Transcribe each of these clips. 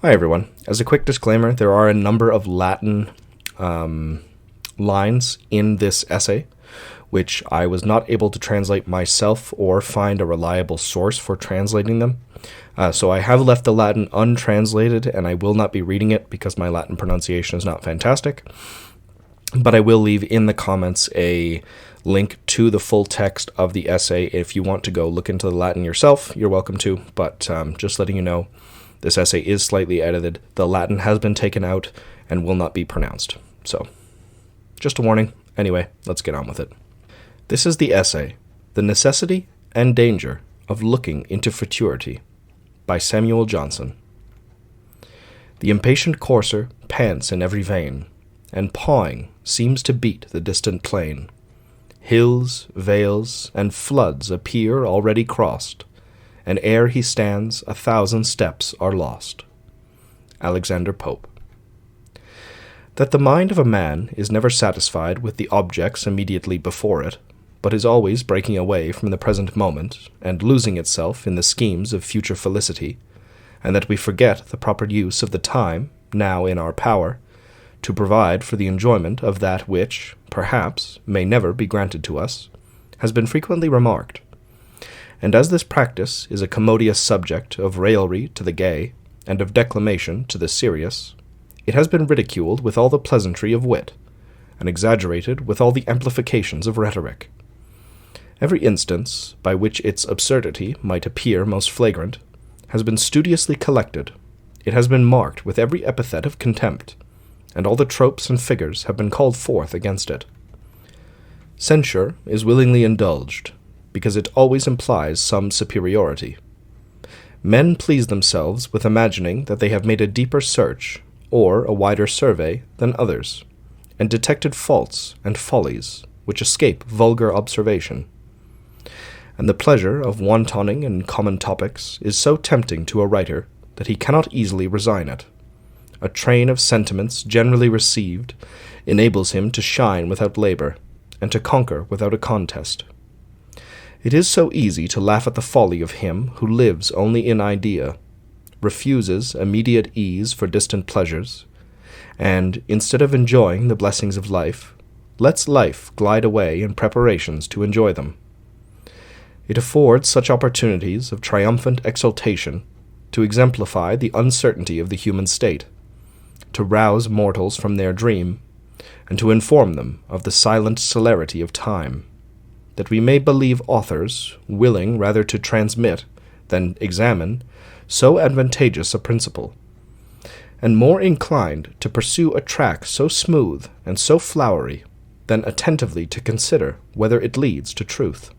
Hi everyone. As a quick disclaimer, there are a number of Latin lines in this essay, which I was not able to translate myself or find a reliable source for translating them. So I have left the Latin untranslated, and I will not be reading it because my Latin pronunciation is not fantastic. But I will leave in the comments a link to the full text of the essay. If you want to go look into the Latin yourself, you're welcome to, but just letting you know, this essay is slightly edited. The Latin has been taken out and will not be pronounced. So, just a warning. Anyway, let's get on with it. This is the essay, The Necessity and Danger of Looking into Futurity, by Samuel Johnson. The impatient courser pants in every vein, and pawing seems to beat the distant plain. Hills, vales, and floods appear already crossed, and ere he stands 1,000 steps are lost. Alexander Pope. That the mind of a man is never satisfied with the objects immediately before it, but is always breaking away from the present moment and losing itself in the schemes of future felicity, and that we forget the proper use of the time, now in our power, to provide for the enjoyment of that which, perhaps, may never be granted to us, has been frequently remarked. And as this practice is a commodious subject of raillery to the gay, and of declamation to the serious, it has been ridiculed with all the pleasantry of wit, and exaggerated with all the amplifications of rhetoric. Every instance by which its absurdity might appear most flagrant has been studiously collected. It has been marked with every epithet of contempt, and all the tropes and figures have been called forth against it. Censure is willingly indulged, because it always implies some superiority. Men please themselves with imagining that they have made a deeper search, or a wider survey, than others, and detected faults and follies which escape vulgar observation. And the pleasure of wantoning in common topics is so tempting to a writer that he cannot easily resign it. A train of sentiments generally received enables him to shine without labor, and to conquer without a contest. It is so easy to laugh at the folly of him who lives only in idea, refuses immediate ease for distant pleasures, and, instead of enjoying the blessings of life, lets life glide away in preparations to enjoy them. It affords such opportunities of triumphant exultation to exemplify the uncertainty of the human state, to rouse mortals from their dream, and to inform them of the silent celerity of time, that we may believe authors, willing rather to transmit than examine, so advantageous a principle, and more inclined to pursue a track so smooth and so flowery than attentively to consider whether it leads to truth.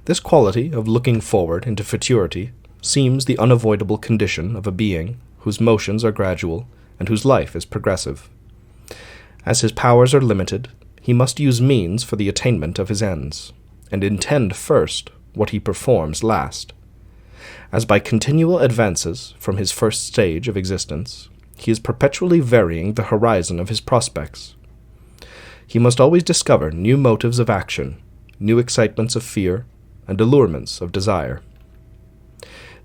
This quality of looking forward into futurity seems the unavoidable condition of a being whose motions are gradual and whose life is progressive. As his powers are limited, he must use means for the attainment of his ends, and intend first what he performs last. As by continual advances from his first stage of existence, he is perpetually varying the horizon of his prospects. He must always discover new motives of action, new excitements of fear, and allurements of desire.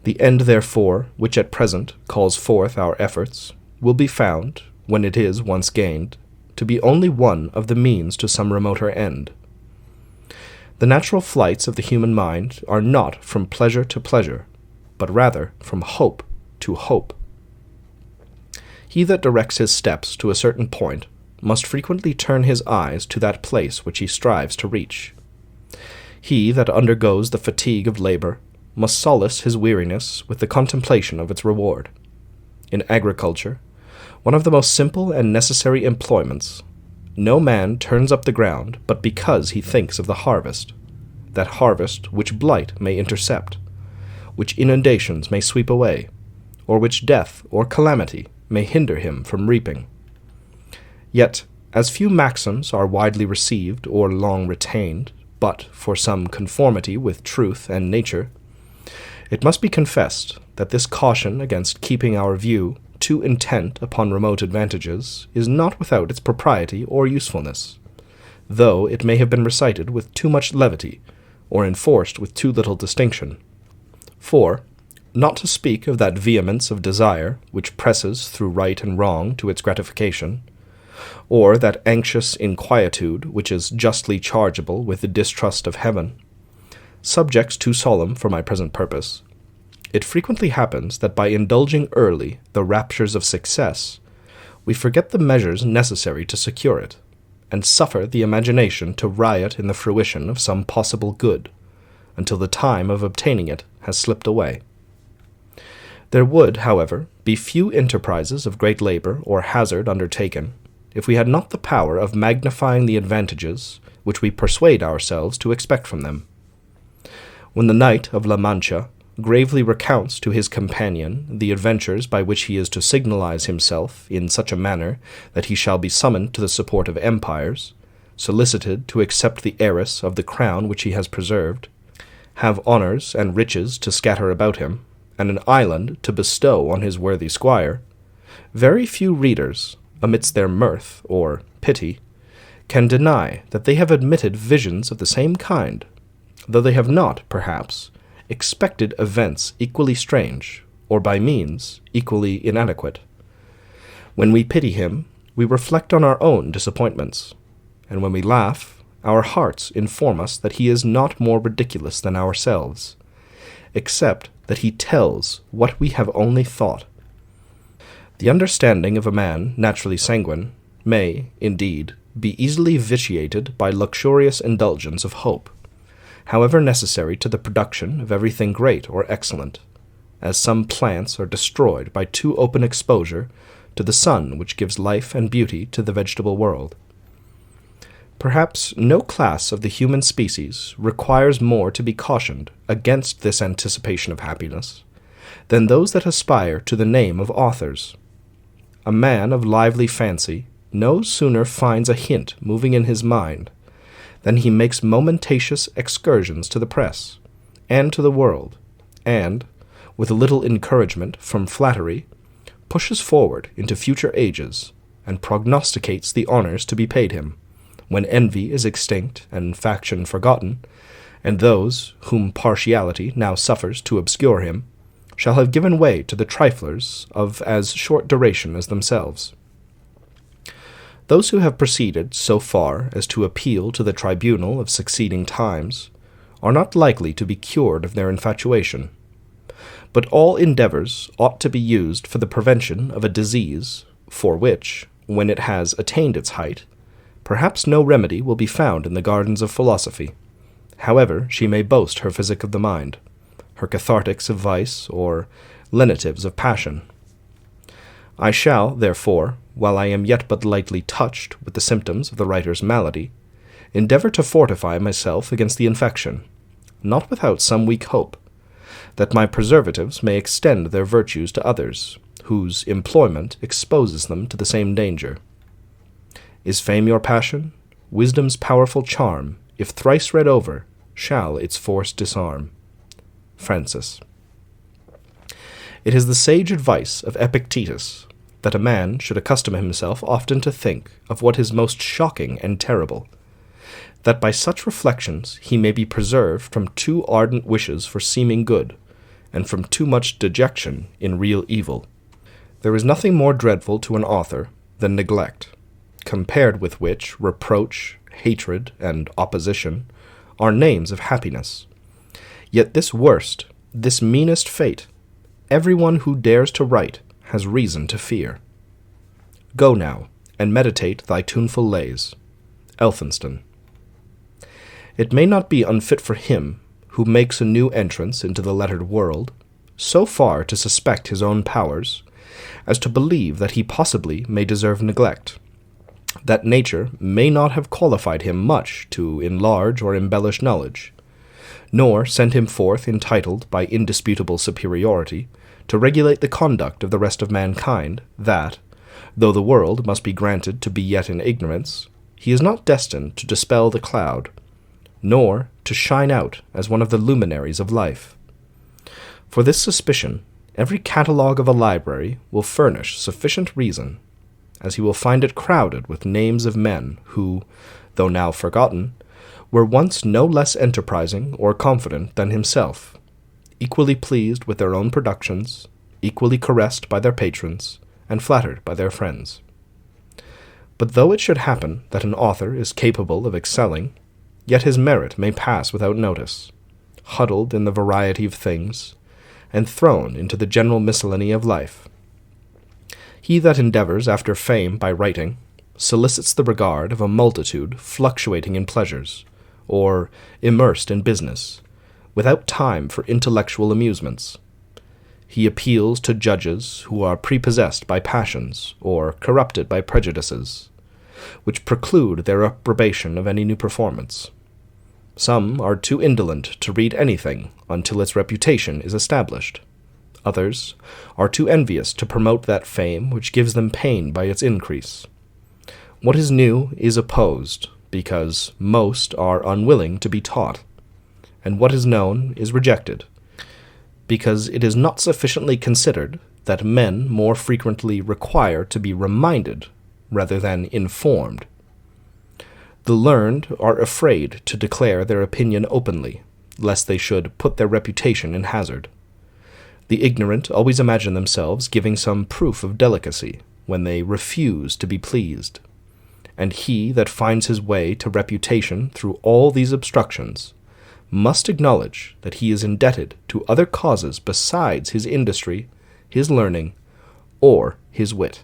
The end, therefore, which at present calls forth our efforts, will be found, when it is once gained, to be only one of the means to some remoter end. The natural flights of the human mind are not from pleasure to pleasure, but rather from hope to hope. He that directs his steps to a certain point must frequently turn his eyes to that place which he strives to reach. He that undergoes the fatigue of labor must solace his weariness with the contemplation of its reward. In agriculture, one of the most simple and necessary employments, no man turns up the ground but because he thinks of the harvest, that harvest which blight may intercept, which inundations may sweep away, or which death or calamity may hinder him from reaping. Yet, as few maxims are widely received or long retained, but for some conformity with truth and nature, it must be confessed that this caution against keeping our view too intent upon remote advantages is not without its propriety or usefulness, though it may have been recited with too much levity, or enforced with too little distinction. For, not to speak of that vehemence of desire which presses through right and wrong to its gratification, or that anxious inquietude which is justly chargeable with the distrust of heaven. Subjects too solemn for my present purpose, it frequently happens that by indulging early the raptures of success, we forget the measures necessary to secure it, and suffer the imagination to riot in the fruition of some possible good, until the time of obtaining it has slipped away. There would, however, be few enterprises of great labor or hazard undertaken, if we had not the power of magnifying the advantages which we persuade ourselves to expect from them. When the Knight of La Mancha gravely recounts to his companion the adventures by which he is to signalize himself in such a manner that he shall be summoned to the support of empires, solicited to accept the heiress of the crown which he has preserved, have honours and riches to scatter about him, and an island to bestow on his worthy squire, very few readers, amidst their mirth or pity, can deny that they have admitted visions of the same kind, though they have not, perhaps, expected events equally strange, or by means equally inadequate. When we pity him, we reflect on our own disappointments, and when we laugh, our hearts inform us that he is not more ridiculous than ourselves, except that he tells what we have only thought. The understanding of a man naturally sanguine may, indeed, be easily vitiated by luxurious indulgence of hope, however necessary to the production of everything great or excellent, as some plants are destroyed by too open exposure to the sun which gives life and beauty to the vegetable world. Perhaps no class of the human species requires more to be cautioned against this anticipation of happiness than those that aspire to the name of authors. A man of lively fancy no sooner finds a hint moving in his mind than he makes momentous excursions to the press and to the world, and, with a little encouragement from flattery, pushes forward into future ages and prognosticates the honours to be paid him, when envy is extinct and faction forgotten, and those whom partiality now suffers to obscure him shall have given way to the triflers of as short duration as themselves. Those who have proceeded so far as to appeal to the tribunal of succeeding times are not likely to be cured of their infatuation, but all endeavors ought to be used for the prevention of a disease for which, when it has attained its height, perhaps no remedy will be found in the gardens of philosophy, however she may boast her physic of the mind, her cathartics of vice, or lenitives of passion. I shall, therefore, while I am yet but lightly touched with the symptoms of the writer's malady, endeavour to fortify myself against the infection, not without some weak hope, that my preservatives may extend their virtues to others, whose employment exposes them to the same danger. Is fame your passion? Wisdom's powerful charm, if thrice read over, shall its force disarm. Francis. It is the sage advice of Epictetus that a man should accustom himself often to think of what is most shocking and terrible, that by such reflections he may be preserved from too ardent wishes for seeming good, and from too much dejection in real evil. There is nothing more dreadful to an author than neglect, compared with which reproach, hatred, and opposition are names of happiness. Yet this worst, this meanest fate, everyone who dares to write has reason to fear. Go now, and meditate thy tuneful lays. Elphinston. It may not be unfit for him who makes a new entrance into the lettered world, so far to suspect his own powers, as to believe that he possibly may deserve neglect, that nature may not have qualified him much to enlarge or embellish knowledge, nor sent him forth entitled by indisputable superiority to regulate the conduct of the rest of mankind, that, though the world must be granted to be yet in ignorance, he is not destined to dispel the cloud, nor to shine out as one of the luminaries of life. For this suspicion, every catalogue of a library will furnish sufficient reason, as he will find it crowded with names of men who, though now forgotten, were once no less enterprising or confident than himself, equally pleased with their own productions, equally caressed by their patrons, and flattered by their friends. But though it should happen that an author is capable of excelling, yet his merit may pass without notice, huddled in the variety of things, and thrown into the general miscellany of life. He that endeavors after fame by writing solicits the regard of a multitude fluctuating in pleasures, or immersed in business, without time for intellectual amusements. He appeals to judges who are prepossessed by passions, or corrupted by prejudices, which preclude their approbation of any new performance. Some are too indolent to read anything until its reputation is established. Others are too envious to promote that fame which gives them pain by its increase. What is new is opposed, because most are unwilling to be taught, and what is known is rejected, because it is not sufficiently considered that men more frequently require to be reminded rather than informed. The learned are afraid to declare their opinion openly, lest they should put their reputation in hazard. The ignorant always imagine themselves giving some proof of delicacy when they refuse to be pleased, and he that finds his way to reputation through all these obstructions must acknowledge that he is indebted to other causes besides his industry, his learning, or his wit.